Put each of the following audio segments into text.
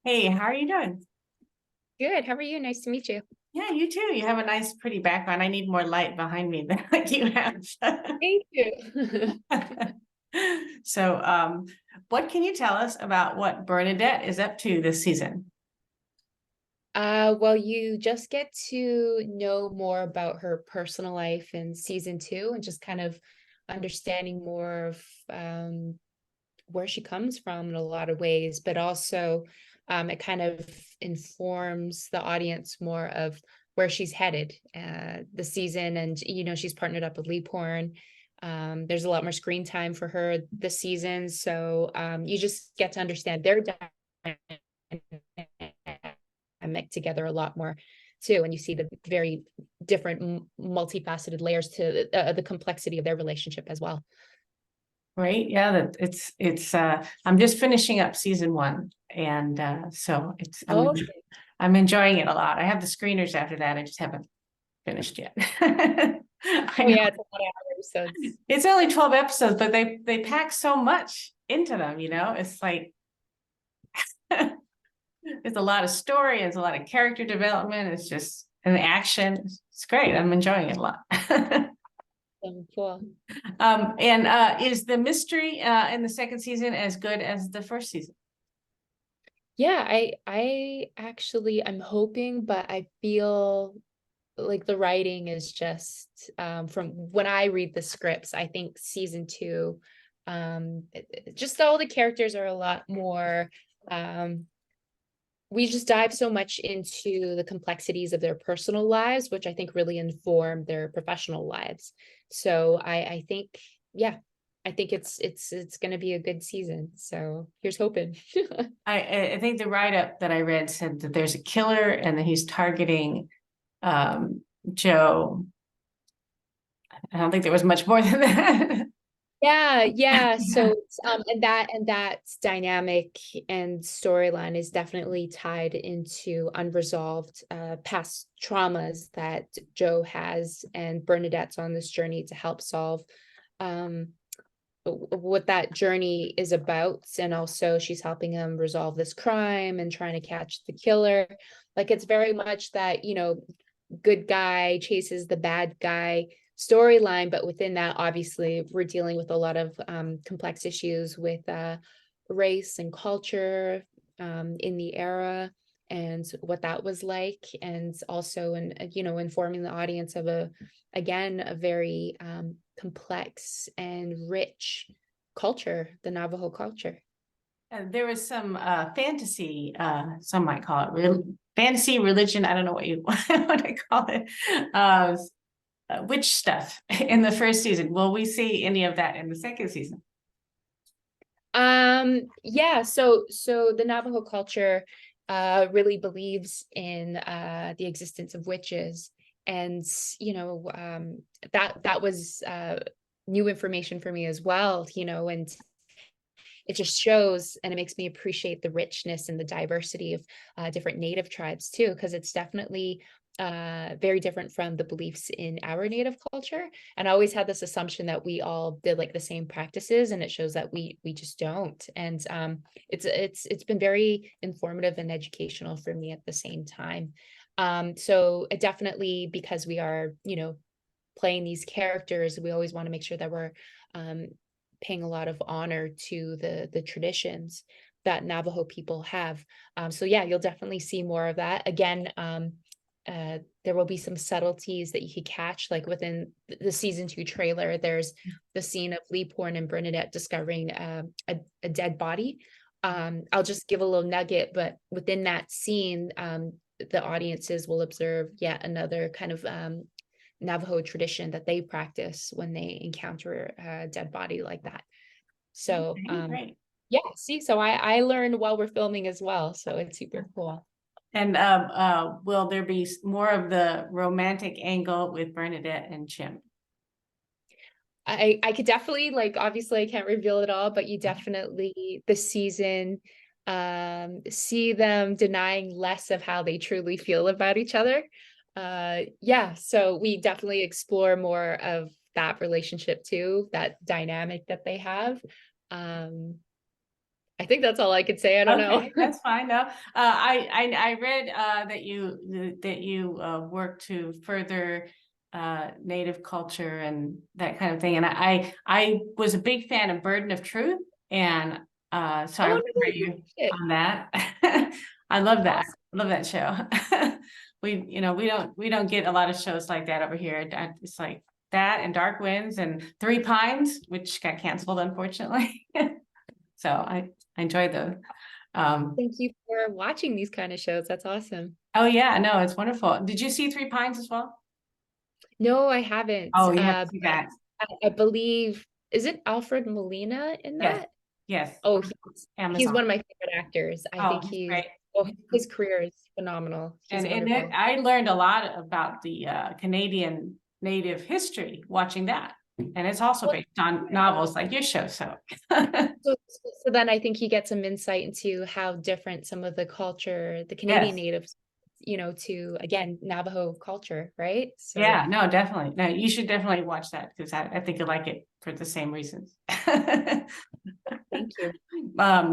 Hey, how are you doing? Good. How are you? Nice to meet you. Yeah, you too. You have a nice, pretty background. I need more light behind me than like you have. Thank you. So, what can you tell us about what Bernadette is up to this season? Well, you just get to know more about her personal life in season two and just kind of understanding more of where she comes from in a lot of ways, but also it kind of informs the audience more of where she's headed the season. And, she's partnered up with Lee Porn. There's a lot more screen time for her this season. So you just get to understand their dynamic together a lot more too. And you see the very different, multifaceted layers to the complexity of their relationship as well. Right? Yeah, that it's I'm just finishing up season one, and so it's Oh, I'm enjoying it a lot. I have the screeners after that. I just haven't finished yet. I oh know yeah, it's a lot of episodes. it's only 12 episodes, but they pack so much into them, It's like there's a lot of story, there's a lot of character development. It's just an action. It's great. I'm enjoying it a lot. Cool. And is the mystery in the second season as good as the first season? Yeah, I actually I'm hoping, but I feel like the writing is just from when I read the scripts, I think season two, just all the characters are a lot more we just dive so much into the complexities of their personal lives, which I think really inform their professional lives. So I think, yeah, I think it's going to be a good season. So here's hoping. I think the write-up that I read said that there's a killer and that he's targeting Joe. I don't think there was much more than that. Yeah, yeah. So and that dynamic and storyline is definitely tied into unresolved past traumas that Joe has, and Bernadette's on this journey to help solve um what that journey is about. And also she's helping him resolve this crime and trying to catch the killer. Like it's very much that, good guy chases the bad guy storyline, but within that, obviously, we're dealing with a lot of complex issues with race and culture in the era and what that was like, and also informing the audience of a very complex and rich culture, the Navajo culture. And there was some fantasy, some might call it fantasy religion. I don't know what you want to call it. Uh, witch stuff in the first season. Will we see any of that in the second season? Yeah, so the Navajo culture really believes in the existence of witches, and that was new information for me as well, and it just shows, and it makes me appreciate the richness and the diversity of different native tribes too, because it's definitely very different from the beliefs in our native culture. And I always had this assumption that we all did like the same practices, and it shows that we just don't. And it's been very informative and educational for me at the same time. So it definitely, because we are, playing these characters, we always want to make sure that we're um, paying a lot of honor to the traditions that Navajo people have. So yeah, you'll definitely see more of that. Again, there will be some subtleties that you could catch, like within the season two trailer. There's the scene of Lee Porn and Bernadette discovering a dead body. I'll just give a little nugget, but within that scene, the audiences will observe yet another kind of Navajo tradition that they practice when they encounter a dead body like that. So Okay, great. yeah, see, so I learned while we're filming as well. So it's super cool. And will there be more of the romantic angle with Bernadette and Chim? I could definitely, like, obviously I can't reveal it all, but you definitely this season see them denying less of how they truly feel about each other. Yeah, so we definitely explore more of that relationship too, that dynamic that they have. um I think that's all I could say. I don't know. Okay, that's fine. No, I read that you work to further Native culture and that kind of thing, and I was a big fan of Burden of Truth, and so I Oh, remember no, you shit. on that. I love that. Awesome. I love that show. We don't get a lot of shows like that over here. It's like that and Dark Winds and Three Pines, which got canceled unfortunately. So I enjoy those. Thank you for watching these kind of shows. That's awesome. Oh yeah, no, it's wonderful. Did you see Three Pines as well? No, I haven't. Oh, you have to see But that. I believe, is it Alfred Molina in Yes, that? yes. Oh, he's Amazon. one of my favorite actors. I Oh, think he's great. his career is phenomenal. He's wonderful. I learned a lot about the Canadian Native history watching that, and it's also Well, based on novels like your show. So, so then I think you get some insight into how different some of the culture, the Canadian yes, natives, to again, Navajo culture, right? So yeah, no, definitely. No, you should definitely watch that because I think you'll like it for the same reasons. thank you.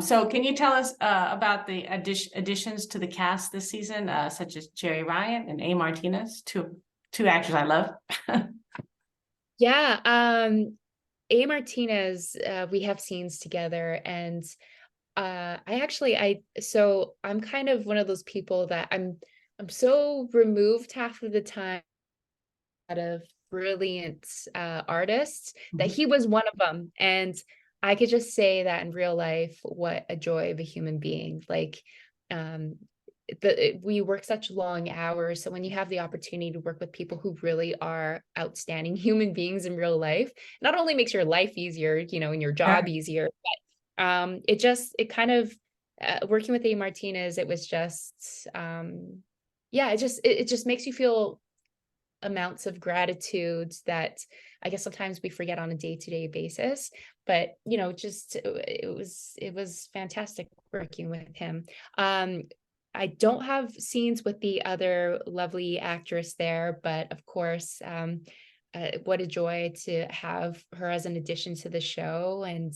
So can you tell us about the additions to the cast this season, such as Jerry Ryan and A. Martinez, two actors I love. Yeah, A. Martinez, we have scenes together, and so I'm kind of one of those people that I'm so removed half of the time out of brilliant artists that he was one of them. And I could just say that in real life, what a joy of a human being. Like, um, we work such long hours. So when you have the opportunity to work with people who really are outstanding human beings in real life, not only makes your life easier, and your job easier, but it kind of working with A. Martinez, it was just yeah, it just makes you feel amounts of gratitude that I guess sometimes we forget on a day-to-day basis. But just it was fantastic working with him. I don't have scenes with the other lovely actress there, but of course, what a joy to have her as an addition to the show. And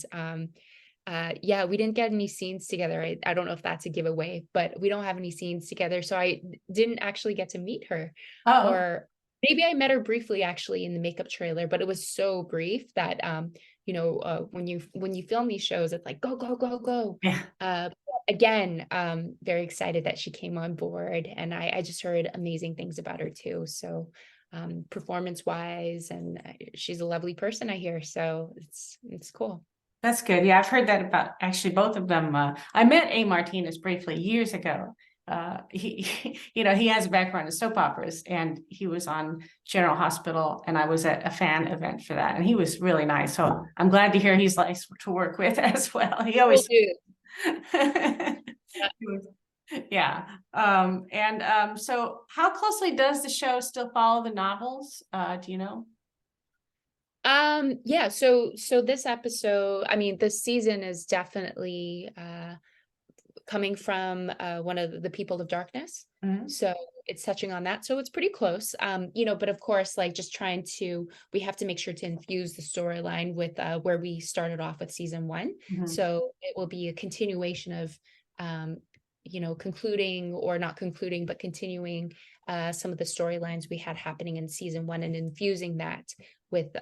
yeah, we didn't get any scenes together. I don't know if that's a giveaway, but we don't have any scenes together. So I didn't actually get to meet her. Oh, Or maybe I met her briefly actually in the makeup trailer, but it was so brief that when you film these shows, it's like go, go, go, go. yeah. Again, very excited that she came on board, and I just heard amazing things about her too. So performance wise, and she's a lovely person, I hear. So it's cool. That's good. Yeah, I've heard that about actually both of them. I met A. Martinez briefly years ago. He has a background in soap operas, and he was on General Hospital, and I was at a fan event for that, and he was really nice. So I'm glad to hear he's nice to work with as well. He Will always, do. yeah. So how closely does the show still follow the novels? Do you know? Yeah, so this episode, I mean, this season is definitely coming from one of the people of darkness. Mhm. So it's touching on that. So it's pretty close. But of course, like just we have to make sure to infuse the storyline with where we started off with season one. Mhm. So it will be a continuation of concluding or not concluding, but continuing some of the storylines we had happening in season one and infusing that with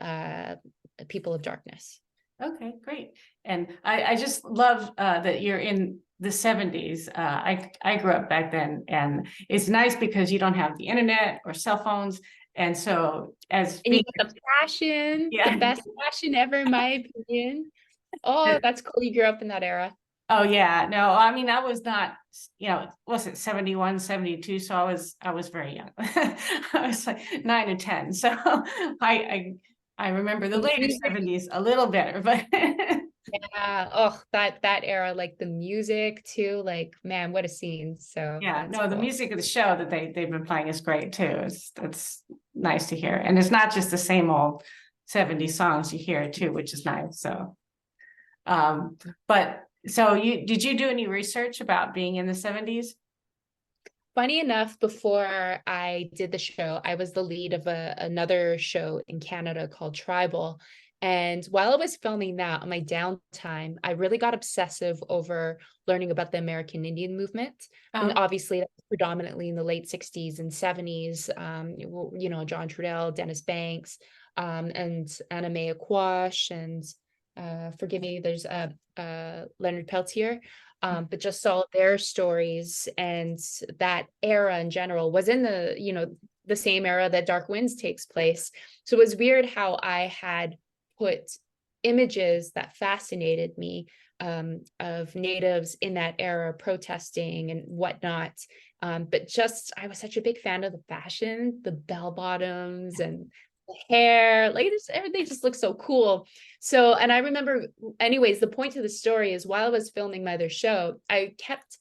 people of darkness. Okay, great. And I just love that you're in the 70s. I grew up back then, and it's nice because you don't have the internet or cell phones. And so as And you being, got the fashion, the yeah. best fashion ever, in my opinion. Oh, that's cool. You grew up in that era. Oh yeah, no, I mean I was not, was it 71, 72? So I was very young. I was like 9 or 10. So I remember the The later music, 70s a little better, but yeah. Oh, that era, like the music too. Like, man, what a scene. So yeah, that's no, the cool. music of the show that they've been playing is great too. It's nice to hear. And it's not just the same old 70s songs you hear too, which is nice. So but so did you do any research about being in the 70s? Funny enough, before I did the show, I was the lead of another show in Canada called Tribal. And while I was filming that on my downtime, I really got obsessive over learning about the American Indian movement. And obviously, that was predominantly in the late 60s and 70s. John Trudell, Dennis Banks, and Anna Mae Aquash, and forgive me, there's Leonard Peltier. But just saw their stories, and that era in general was in the same era that Dark Winds takes place. So it was weird how I had put images that fascinated me, of natives in that era protesting and whatnot. But just, I was such a big fan of the fashion, the bell bottoms and the hair, like everything just looks so cool. So, and I remember, anyways, the point of the story is while I was filming my other show, I kept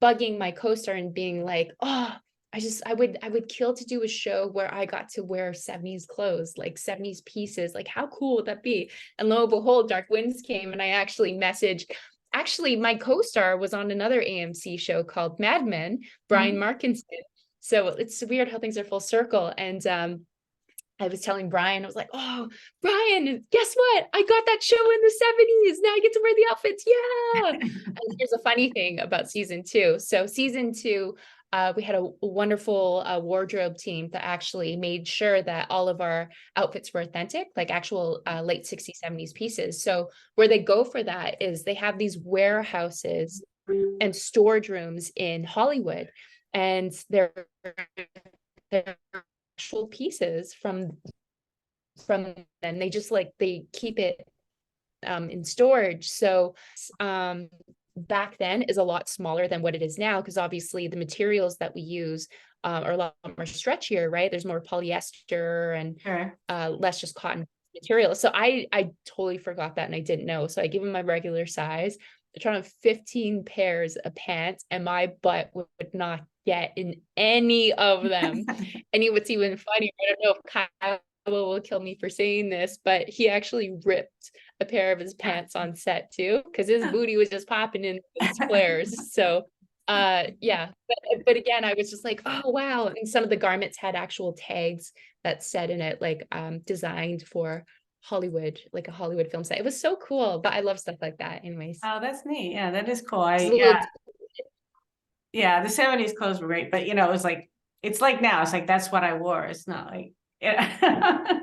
bugging my co-star and being like, oh, I would kill to do a show where I got to wear 70s clothes, like 70s pieces. Like, how cool would that be? And lo and behold, Dark Winds came, and I actually my co-star was on another AMC show called Mad Men, Brian Markinson. So it's weird how things are full circle. And I was telling Brian, I was like, oh, Brian, guess what? I got that show in the 70s. Now I get to wear the outfits. Yeah. And here's a funny thing about season 2. So season 2, we had a wonderful wardrobe team that actually made sure that all of our outfits were authentic, like actual late 60s, 70s pieces. So where they go for that is they have these warehouses and storage rooms in Hollywood, and they're actual pieces from then. They just they keep it in storage. So back then is a lot smaller than what it is now, because obviously the materials that we use are a lot more stretchier, right? There's more polyester and less just cotton material. So I totally forgot that, and I didn't know. So I gave him my regular size. I tried on 15 pairs of pants, and my butt would not get in any of them. And what's even funnier, I don't know if Kyle will kill me for saying this, but he actually ripped a pair of his pants on set too, because his booty was just popping in these flares. So yeah, but again, I was just like, oh wow. And some of the garments had actual tags that said in it, like designed for Hollywood, like a Hollywood film set. It was so cool, but I love stuff like that anyways. Oh, that's neat. Yeah, that is cool. Yeah, the 70s clothes were great, but it was like, it's like now, it's like, that's what I wore. It's not like, yeah.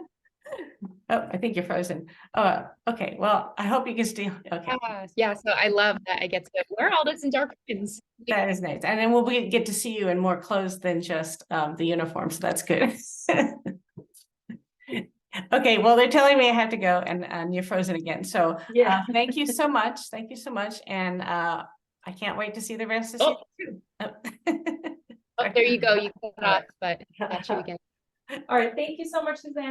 Oh, I think you're frozen. Oh, okay. Well, I hope you can still, okay. Yeah. So I love that I get to wear all this in Dark Winds. That is nice. And then we'll get to see you in more clothes than just the uniform. So that's good. Okay, well, they're telling me I have to go, and you're frozen again. So Yeah. thank you so much. Thank you so much. And I can't wait to see the rest of season 2. Oh, there you go. You cut off, but got you again. All right. Thank you so much, Suzanne.